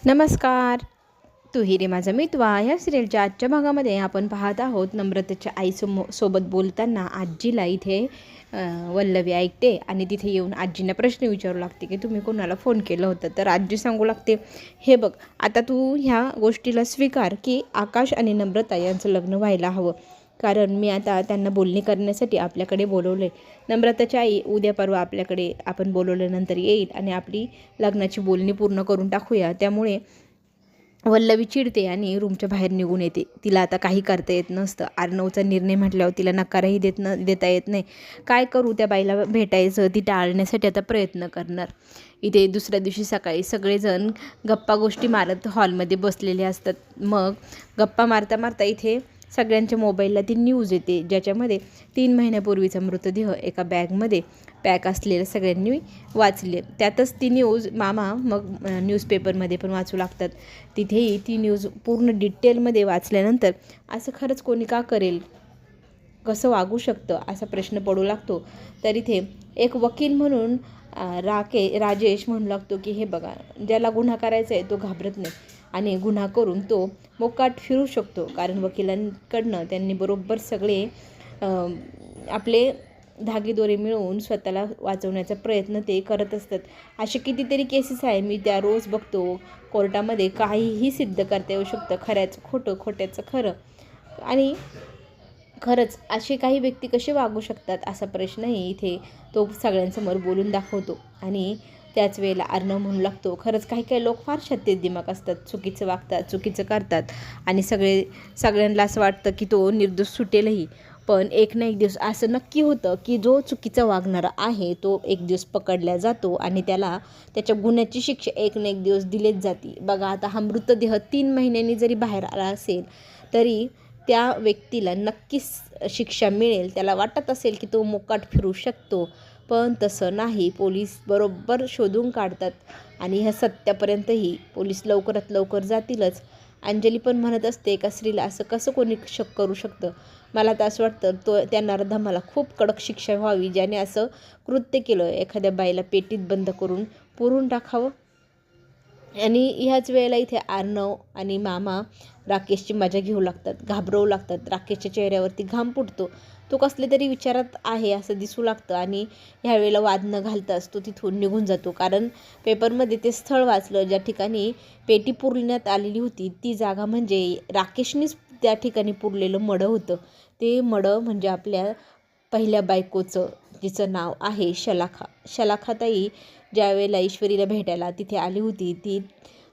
नमस्कार. तू ही रे माझा मितवा ह्या सिरियलच्या आजच्या भागामध्ये आपण पाहत आहोत नम्रतेच्या सोबत बोलताना आजीला इथे वल्लवी ऐकते आणि तिथे येऊन आजींना प्रश्न विचारू लागते की तुम्ही कोणाला फोन केलं होतं. तर आजी सांगू लागते, हे बघ आता तू ह्या गोष्टीला स्वीकार की आकाश आणि नम्रता यांचं लग्न व्हायला हवं, कारण मी आता त्यांना बोलणी करण्यासाठी आपल्याकडे बोलवलं आहे. नम्रताची आई उद्या परवा आपल्याकडे आपण बोलवल्यानंतर येईल आणि आपली लग्नाची बोलणी पूर्ण करून टाकूया. त्यामुळे वल्लवी चिडते आणि रूमच्या बाहेर निघून येते. तिला आता काही करता येत नसतं. अर्णवचा निर्णय म्हटल्यावर तिला नकारही देता येत नाही. काय करू, त्या बाईला भेटायचं ती टाळण्यासाठी आता प्रयत्न करणार. इथे दुसऱ्या दिवशी सकाळी सगळेजण गप्पा गोष्टी मारत हॉलमध्ये बसलेले असतात. मग गप्पा मारता मारता इथे सगळ्यांच्या मोबाईलला ती न्यूज येते, ज्याच्यामध्ये 3 महिन्यापूर्वीचा मृतदेह एका बॅगमध्ये पॅक असलेलं सगळ्यांनी वाचले. त्यातच ती न्यूज मामा मग न्यूजपेपरमध्ये पण वाचू लागतात. तिथेही ती न्यूज पूर्ण डिटेलमध्ये वाचल्यानंतर असं खरंच कोणी का करेल, कसं वागू शकतं असा प्रश्न पडू लागतो. तर इथे एक वकील म्हणून राजेश म्हणू लागतो की हे बघा, ज्याला गुन्हा करायचा आहे तो घाबरत नाही आणि गुन्हा करून तो मोकाट फिरू शकतो, कारण वकिलांकडनं त्यांनी बरोबर सगळे आपले धागेदोरे मिळवून स्वतःला वाचवण्याचा प्रयत्न ते करत असतात. असे कितीतरी केसेस आहे, मी त्या रोज बघतो कोर्टामध्ये. काहीही सिद्ध करता येऊ शकतं, खऱ्याचं खोटं, खोट्याचं खरं. आणि खरंच असे काही व्यक्ती कसे वागू शकतात असा प्रश्नही इथे तो सगळ्यांसमोर बोलून दाखवतो. आणि त्याच वेळेला अर्णव म्हणू लागतो, खरंच काही काही लोक फार छत्तीस दिमाग असतात, चुकीचं वागतात, चुकीचं करतात आणि सगळ्यांना असं वाटतं की तो निर्दोष सुटेलही. पण एक ना एक दिवस असं नक्की होतं की जो चुकीचा वागणारा आहे तो एक दिवस पकडला जातो आणि त्याला त्याच्या गुन्ह्याची शिक्षा एक ना एक दिवस दिलीच जाते. बघा आता हा मृतदेह 3 महिन्यांनी जरी बाहेर आला असेल तरी त्या व्यक्तीला नक्कीच शिक्षा मिळेल. त्याला वाटत असेल की तो मोकाट फिरू शकतो, पण तसं नाही. पोलीस बरोबर शोधून काढतात आणि ह्या सत्यापर्यंतही पोलीस लवकरात लवकर जातीलच. अंजली पण म्हणत असते एका स्त्रीला असं कसं कोणी करू शकतं. मला तर असं वाटतं त्या नराधमाला खूप कडक शिक्षा व्हावी, ज्याने असं कृत्य केलं. एखाद्या बाईला पेटीत बंद करून पुरून टाकावं. आणि ह्याच वेळेला इथे अर्णव आणि मामा राकेशची मजा घेऊ लागतात, घाबरवू लागतात. राकेशच्या चेहऱ्यावरती घाम फुटतो, तो कसले तरी विचारात आहे असं दिसू लागतं आणि ह्यावेळेला वाद न घालताच तो तिथून निघून जातो. कारण पेपरमध्ये ते स्थळ वाचलं ज्या ठिकाणी पेटी पुरण्यात आलेली होती, ती जागा म्हणजे राकेशनीच त्या ठिकाणी पुरलेलं मडं होतं. ते मडं म्हणजे आपल्या पहिल्या बायकोचं, जिचं नाव आहे शलाखा. शलाखाताई ज्या वेळेला ईश्वरीला भेटायला तिथे आली होती, ती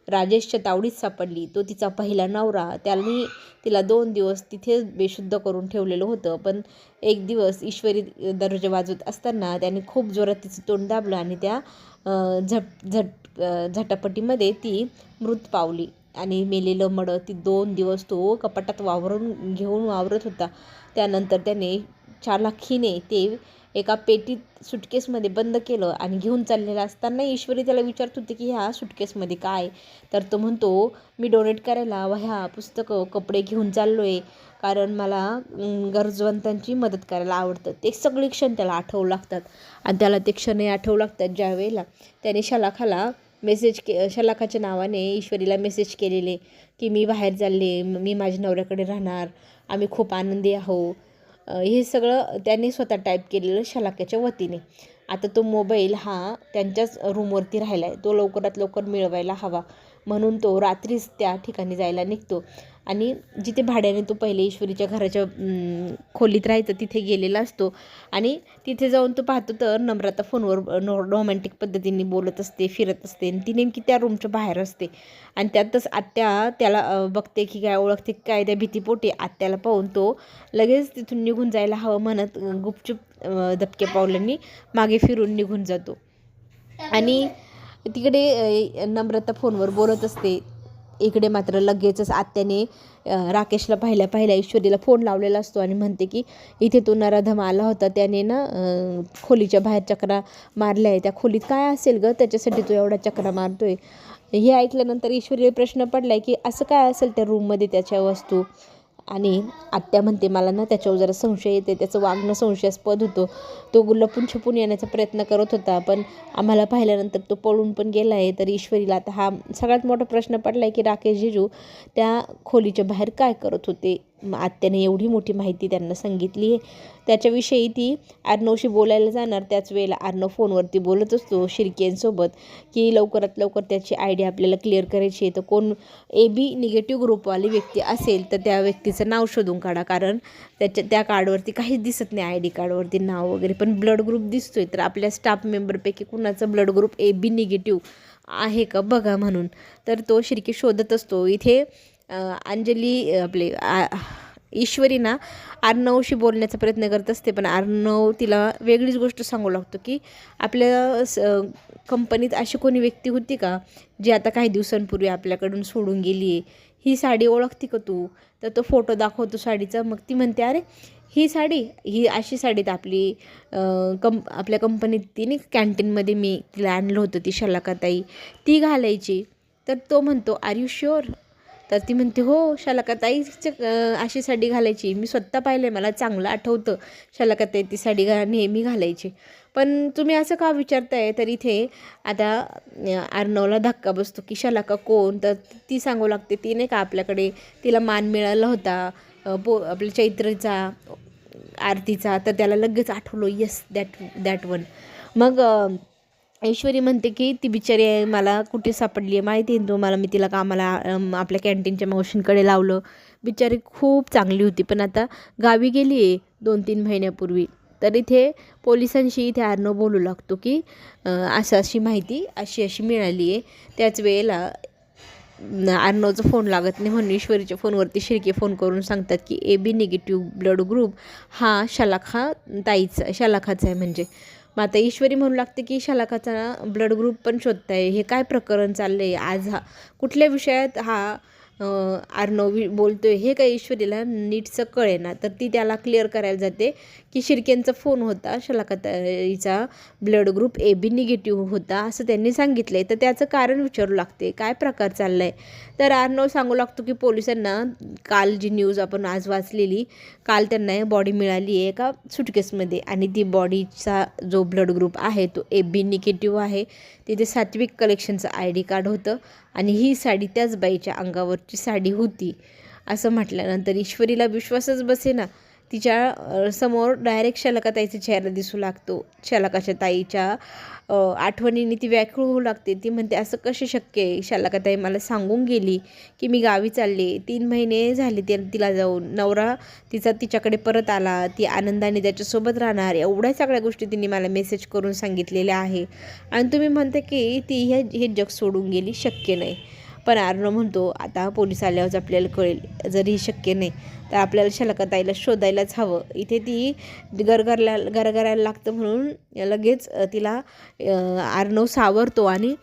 राजेशच्या तावडीत सापडली. तो तिचा पहिला नवरा. त्याने तिला 2 दिवस तिथे बेशुद्ध करून ठेवलेलं होतं. पण एक दिवस ईश्वरी दरवाजा वाजवत असताना त्याने खूप जोरात तिचं तोंड दाबलं आणि त्या झटापटीमध्ये ती मृत पावली. आणि मेलेलं मडं ती 2 दिवस तो कपाटात घेऊन वावरत होता. त्यानंतर त्याने चालाखीने ते एका पेटीत सुटकेसमध्ये बंद केलं आणि घेऊन चाललेलं असताना ईश्वरी त्याला विचारत होते की ह्या सुटकेसमध्ये काय. तर तो म्हणतो, मी डोनेट करायला वह्या, पुस्तकं, कपडे घेऊन चाललो आहे, कारण मला गरजवंतांची मदत करायला आवडतं. ते सगळे क्षण त्याला आठवू लागतात आणि त्याला ते क्षणही आठवू लागतात ज्या वेळेला त्याने शलाखाला शलाखाच्या नावाने ईश्वरीला मेसेज केलेले की मी बाहेर चालले, मी माझ्या नवऱ्याकडे राहणार, आम्ही खूप आनंदी आहोत. हे सगळं त्यांनी स्वतः टाईप केलेलं शलाक्याच्या वतीने. आता तो मोबाईल हा त्यांच्याच रूमवरती राहिला आहे, तो लवकरात लवकर मिळवायला हवा, म्हणून तो रात्रीच त्या ठिकाणी जायला निघतो. आणि जिथे भाड्याने तो पहिले ईश्वरीच्या घराच्या खोलीत राहायचं तिथे गेलेला असतो आणि तिथे जाऊन तो पाहतो तर नम्रता फोनवर रोमॅन्टिक पद्धतीने बोलत असते, फिरत असते आणि ती नेमकी त्या रूमच्या बाहेर असते. आणि त्यातच आत्या त्याला बघते की काय, ओळखते काय, त्या भीतीपोटी आत्याला पाहून तो लगेच तिथून निघून जायला हवं म्हणत गुपचूप दबक्या पावलांनी मागे फिरून निघून जातो. आणि तिकडे नम्रता फोनवर बोलत असते. इकडे मात्र लगेचच आत्याने राकेशला पाहिल्या ईश्वरीला फोन लावलेला असतो आणि म्हणते की इथे तो नराधम आला होता, त्याने ना खोलीच्या बाहेर चक्रा मारल्या आहे, त्या खोलीत काय असेल गं त्याच्यासाठी तो एवढा चक्रा मारतोय. हे ऐकल्यानंतर ईश्वरीला प्रश्न पडलाय की असं काय असेल त्या रूममध्ये त्याच्या वस्तू. आणि आत्या म्हणते मला ना त्याच्यावर जरा संशय येते, त्याचं वागणं संशयास्पद होतं, तो लपून छपून येण्याचा प्रयत्न करत होता, पण आम्हाला पाहिल्यानंतर तो पळून पण गेला आहे. तर ईश्वरीला आता हा सगळ्यात मोठा प्रश्न पडला आहे की राकेश जिजू त्या खोलीच्या बाहेर काय करत होते. आत्याने एवढी मोठी माहिती त्यांना सांगितली आहे. त्याच्याविषयी ती अर्णवशी बोलायला जाणार, त्याच वेळेला अर्णव फोनवरती बोलत असतो शिर्केंसोबत की लवकरात लवकर त्याची आयडी आपल्याला क्लिअर करायची आहे. तर कोण AB निगेटिव्ह ग्रुपवाली व्यक्ती असेल तर त्या व्यक्तीचं नाव शोधून काढा, कारण त्या कार्डवरती काहीच दिसत नाही, ID कार्डवरती नाव वगैरे, पण ब्लड ग्रुप दिसतोय. तर आपल्या स्टाफ मेंबरपैकी कुणाचं ब्लड ग्रुप AB निगेटिव्ह आहे का बघा म्हणून. तर तो शिर्के शोधत असतो. इथे अंजली ईश्वरी ना अर्णवशी बोलण्याचा प्रयत्न करत असते, पण अर्णव तिला वेगळीच गोष्ट सांगू लागतो की आपल्या कंपनीत अशी कोणी व्यक्ती होती का जी आता काही दिवसांपूर्वी आपल्याकडून सोडून गेली आहे, ही साडी ओळखती का तू. तर तो फोटो दाखवतो साडीचा. मग ती म्हणते अरे ही साडी, ही अशी साडीत आपल्या कंपनीत तिने कॅन्टीनमध्ये मी तिला आणलं होतं, ती शलाकाताई ती घालायची. तर तो म्हणतो आर यू शुअर. तर ती म्हणते हो, शलाकाताईच अशी साडी घालायची, मी स्वतः पाहिलं आहे, मला चांगलं आठवतं शलाकाताई ती साडी नेहमी घालायची. पण तुम्ही असं का विचारताय. तर इथे आता अर्णवला धक्का बसतो की शलाका कोण. तर ती सांगू लागते ती नाही का आपल्याकडे तिला मान मिळाला होता आपल्या चैत्रीचा आरतीचा. तर त्याला लगेच आठवलं, येस दॅट वन. मग ईश्वरी म्हणते की ती बिचारी मला कुठे सापडली आहे माहिती आहे तुम्हाला, मी तिला कामाला आपल्या कॅन्टीनच्या मावशींकडे लावलं, बिचारी खूप चांगली होती, पण आता गावी गेली आहे 2-3 महिन्यापूर्वी. तर इथे पोलिसांशी इथे अर्णव बोलू लागतो की अशी माहिती अशी मिळाली आहे. त्याच वेळेला अर्णवचा फोन लागत नाही म्हणून ईश्वरीच्या फोनवरती शिर्के फोन करून सांगतात की AB निगेटिव्ह ब्लड ग्रुप हा शलाखाचा आहे म्हणजे. मग आता ईश्वरी म्हणू लागते की शलाखाचा ब्लड ग्रुप पण शोधताय, हे काय प्रकरण चाललं आहे आज, हा कुठल्या विषयात हा अर्णव बोलतोय हे काय ईश्वरीला नीटचं कळे ना. तर ती त्याला क्लिअर करायला जाते की शिर्केंचा फोन होता, शलाकाताईचा ब्लड ग्रुप AB निगेटिव्ह होता असं त्यांनी सांगितलं आहे. तर त्याचं कारण विचारू लागते, काय प्रकार चालला आहे. तर अर्णव सांगू लागतो की पोलिसांना काल जी न्यूज आपण आज वाचलेली, काल त्यांना बॉडी मिळाली आहे एका सुटकेसमध्ये, आणि ती बॉडीचा जो ब्लड ग्रुप आहे तो AB निगेटिव्ह आहे. तिथे सात्विक कलेक्शनचं ID कार्ड होतं आणि ही साडी त्याच बाईच्या अंगावरची साडी होती असं म्हटल्यानंतर ईश्वरीला विश्वासच बसेना. तिच्या समोर डायरेक्ट शलाकाताईचा चेहरा दिसू लागतो. शलाकाच्या ताईच्या आठवणीने ती व्याकुळ होऊ लागते. ती म्हणते असं कसे शक्य आहे, शलाकाताई मला सांगून गेली की मी गावी चालले, 3 महिने झाले तिला जाऊन, नवरा तिच्याकडे परत आला, ती आनंदाने त्याच्यासोबत राहणार, एवढ्या सगळ्या गोष्टी तिने मला मेसेज करून सांगितलेल्या आहे, आणि तुम्ही म्हणते की ती हे जग सोडून गेली, शक्य नाही. पण अर्णव म्हणतो आता पोलीस आल्यावर आपल्याला कळेल, जर ही शक्य नाही तर आपल्याला शलाकाताईला शोधायलाच हवं. इथे ती गरगरायला लागतं म्हणून लगेच तिला अर्णव सावरतो आणि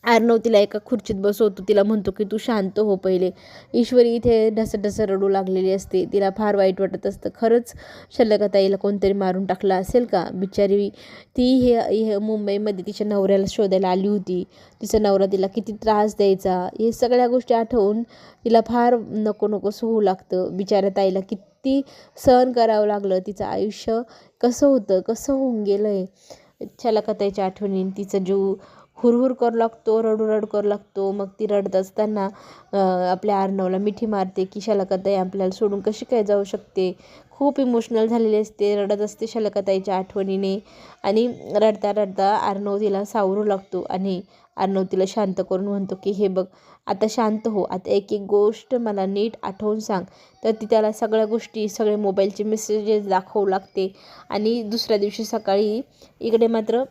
अर्णव तिला एका खुर्चीत बसवतो. तिला म्हणतो की तू शांत हो पहिले. ईश्वरी इथे ढसढसं रडू लागलेली असते. तिला फार वाईट वाटत असतं. खरंच शलाकाताईला कोणतरी मारून टाकला असेल का बिचारी. ती हे मुंबईमध्ये तिच्या नवऱ्याला शोधायला आली होती, तिचा नवरा तिला किती त्रास द्यायचा, हे सगळ्या गोष्टी आठवून तिला फार नकोसं होऊ लागतं. बिचाऱ्या ताईला किती सहन करावं लागलं, तिचं आयुष्य कसं होऊन गेलं आहे. शलाकाताईच्या आठवणीने तिचा जीव हुरहुर करू लागतो, रडू करू लागतो. मग ती रडत असताना आपल्या अर्णवला मिठी मारते की शलाकाताई आपल्याला सोडून कशी काय जाऊ शकते. खूप इमोशनल झालेली असते, रडत असते शलाकाताईच्या आठवणीने, आणि रडता रडता अर्णव तिला सावरू लागतो आणि अर्णव तिला शांत करून म्हणतो की हे बघ आता शांत हो, आता एक गोष्ट मला नीट आठवून सांग. तर ती त्याला सगळ्या गोष्टी, सगळे मोबाईलचे मेसेजेस दाखवू लागते. आणि दुसऱ्या दिवशी सकाळी इकडे मात्र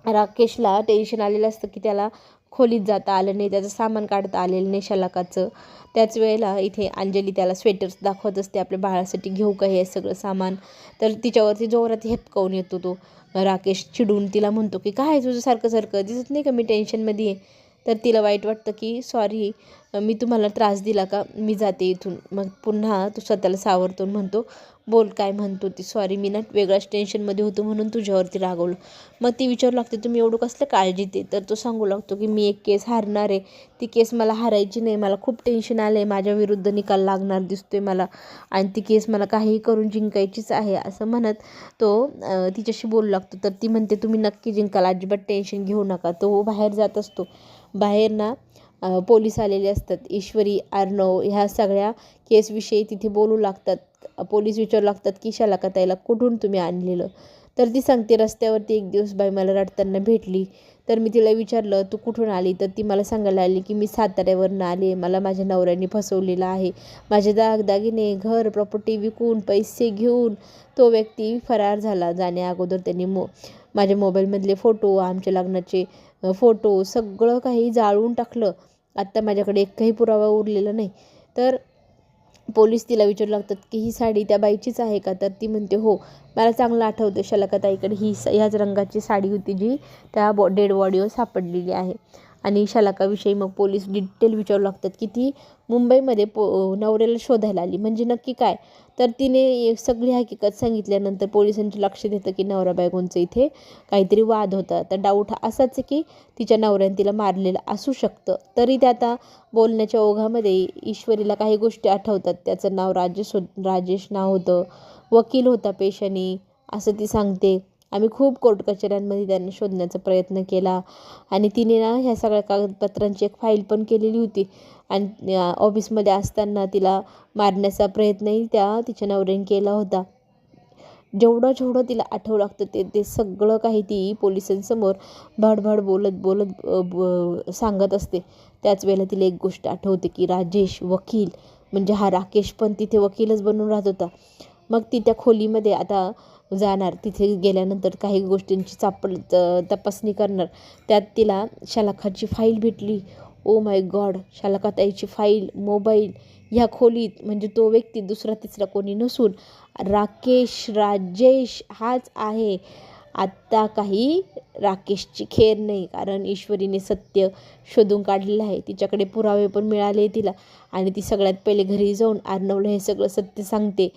राकेशला टेन्शन आलेलं असतं की त्याला खोलीत जाता आलं नाही, त्याचं सामान काढता आलेलं नाही शलाकाचं. त्याच वेळेला इथे अंजली त्याला स्वेटर्स दाखवत असते, आपल्या बाळासाठी घेऊ का हे सगळं सामान. तर तिच्यावरती जोरात हेपकावून येतो तो राकेश. चिडून तिला म्हणतो की काय तुझं सारखं दिसत नाही का मी टेन्शनमध्ये आहे. तर तिला वाईट वाटतं की सॉरी, मी तुम्हाला त्रास दिला का, मी जाते इथून. मग पुन्हा तो स्वतःला सावरतो म्हणतो, बोल काय म्हणतो ती, सॉरी मी ना वेगळ्याच टेन्शनमध्ये होतो म्हणून तुझ्यावरती रागवलं. मग ती विचारू लागते तुम्ही एवढं कसलं काळजी ते. तर तो सांगू लागतो की मी एक केस हारणार आहे, ती केस मला हारायची नाही, मला खूप टेन्शन आलं आहे, माझ्या विरुद्ध निकाल लागणार दिसतोय मला आणि ती केस मला काहीही करून जिंकायचीच आहे असं म्हणत तो तिच्याशी बोलू लागतो. तर ती म्हणते तुम्ही नक्की जिंकाल, अजिबात टेन्शन घेऊ नका. तो बाहेर जात असतो. बाहेर ना पोलीस आलेले असतात. ईश्वरी, अर्णव ह्या सगळ्या केसविषयी तिथे बोलू लागतात. पोलीस विचारू लागतात की शालकाताईला कुठून तुम्ही आणलेलं. तर ती सांगते रस्त्यावरती एक दिवस बाई मला रडताना भेटली. तर मी तिला विचारलं तू कुठून आली. तर ती मला सांगायला आली की मी साताऱ्यावरनं आले, मला माझ्या नवऱ्याने फसवलेलं आहे. माझे दागदागिने, घर, प्रॉपर्टी विकून पैसे घेऊन तो व्यक्ती फरार झाला. जाण्या अगोदर त्यांनी माझ्या मोबाईलमधले फोटो, आमच्या लग्नाचे फोटो सगळं काही जाळून टाकलं. आत्ता माझ्याकडे एकही पुरावा उरलेला नाही. तर पोलीस तिला विचारू लागतात की ही साडी त्या बाईचीच आहे का. तर ती म्हणते हो, मला चांगलं आठवतं शालकाताईकडे ह्याच रंगाची साडी होती जी त्या डेड बॉडीवर सापडलेली आहे. आणि शालकाविषयी मग पोलीस डिटेल विचारू लागतात की ती मुंबईमध्ये नवऱ्याला शोधायला आली म्हणजे नक्की काय. तर तिने सगळी हकीकत सांगितल्यानंतर पोलिसांच्या लक्षात येतं की नवरा बायकोंचं इथे काहीतरी वाद होता. तर डाऊट हा असाच आहे की तिच्या नवऱ्याने तिला मारलेलं असू शकतं. तरी त्या आता बोलण्याच्या ओघामध्ये ईश्वरीला काही गोष्टी आठवतात. त्याचं नाव राजेश नाव होतं, वकील होता पेशाने असं ती सांगते. आम्ही खूप कोर्ट कचेऱ्यांमध्ये त्यांना शोधण्याचा प्रयत्न केला आणि तिने ना ह्या सगळ्या कागदपत्रांची एक फाईल पण केलेली होती. आणि ऑफिसमध्ये असताना तिला मारण्याचा प्रयत्नही तिच्या नवऱ्याने केला होता. जेवढं तिला आठवू लागतं ते सगळं काही ती पोलिसांसमोर भडभड बोलत सांगत असते. त्याच वेळेला तिला एक गोष्ट आठवते की राजेश वकील म्हणजे हा राकेश पण तिथे वकीलच बनून राहत होता. मग ती त्या खोलीमध्ये आता जाणार. तिथे गेल्यानंतर काही गोष्टींची तपासणी करणार. त्यात तिला शालकाची फाईल भेटली. ओ माय गॉड, शालकाताईची फाईल, मोबाईल ह्या खोलीत. म्हणजे तो व्यक्ती दुसरा तिसरा कोणी नसून राजेश हाच आहे. आत्ता काही राकेशची खेर नाही, कारण ईश्वरीने सत्य शोधून काढलेलं आहे. तिच्याकडे पुरावे पण मिळाले तिला आणि ती सगळ्यात पहिले घरी जाऊन अर्णवला हे सगळं सत्य सांगते.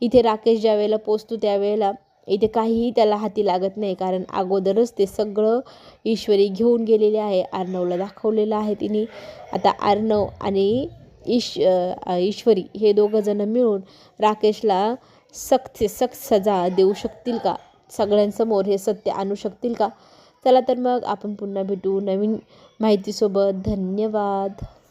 इथे राकेश ज्या वेळेला पोचतो त्यावेळेला इथे काहीही त्याला हाती लागत नाही, कारण अगोदरच ते सगळं ईश्वरी घेऊन गेलेले आहे. अर्णवला दाखवलेलं आहे तिने. आता अर्णव आणि ईश्वरी हे दोघंजणं मिळून राकेशला सक्त से सक्त सजा देऊ शकतील का, सगळ्यांसमोर हे सत्य आणू शकतील का. चला तर मग आपण पुन्हा भेटू नवीन माहितीसोबत. धन्यवाद.